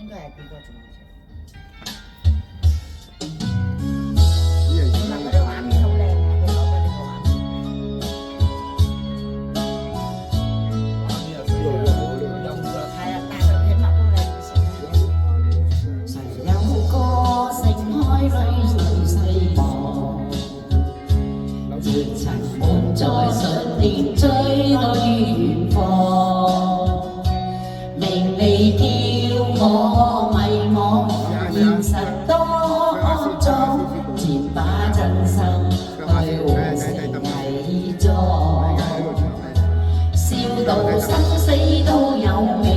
應該係幾個鐘嘅啫。同埋嗰啲畫面好靚啊！佢攞咗呢個畫面。係啊，但係起碼都靚啲先啦。誰有個城海裏隨世望，前塵滿載信念追到遠方，名利叫我迷茫，現實多骯髒，前把真心去換成偽裝，笑到生死都有命，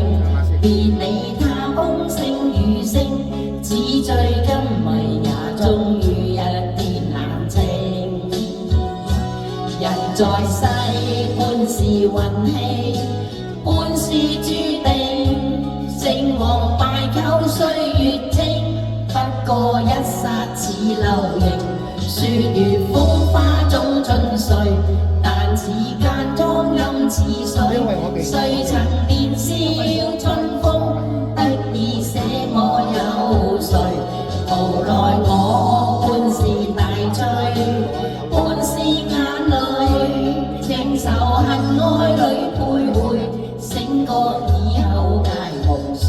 別理他風聲雨聲，紙醉金迷也終於一點冷清。人在世半是運氣，半是注定，成王敗寇歲月清，不過一剎似流螢，雪如風花中盡碎，但時間裝暗似水，誰曾年少春風，得意捨我有誰？無奈我半是大醉，半是眼淚，情仇恨愛裏徘徊，醒覺以後皆夢碎。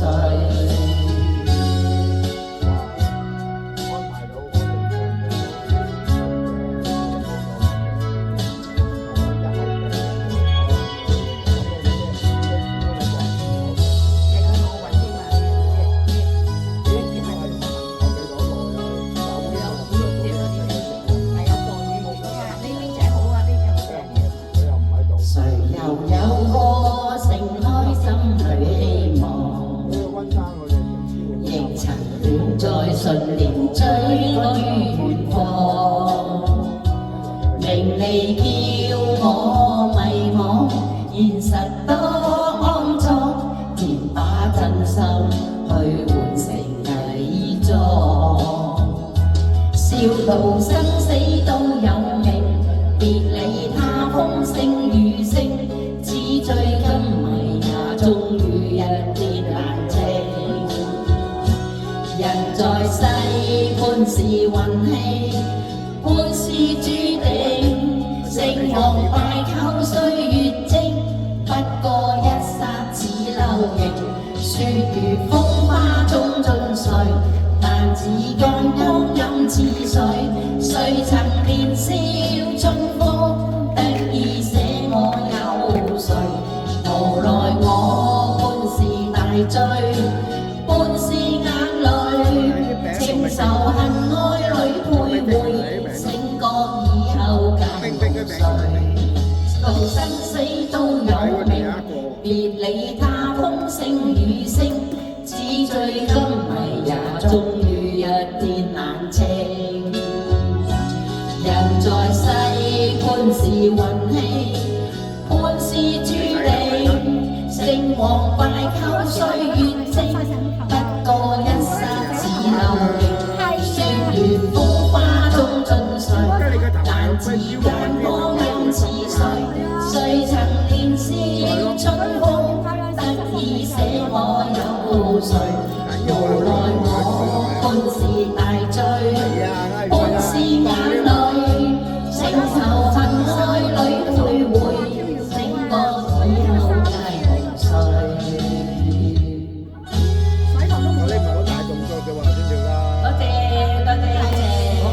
信念追到遠方，名利叫我迷茫，現實多骯髒，填把真心去換成偽裝，笑到生死都有命，別理他風聲雨聲，紙醉金迷也終於一點冷清。人在世半是運氣，半是注定，成王敗寇歲月精，不過一剎似流螢，雪如風花中盡碎，但時間光陰似水，誰曾年少春風，得意捨我有誰？無奈我半是大醉，半是眼淚，情仇恨愛裏徘徊，醒覺以後皆夢碎。到生死都有命，別理他風聲雨聲，紙醉金迷也終於一天冷清。人在世半是運氣，半是注定，成王敗寇歲月精，不過一剎似流螢，雪如風花中盡碎，但時間光陰似水，誰曾年少春風，得意捨我有誰？無奈我半是大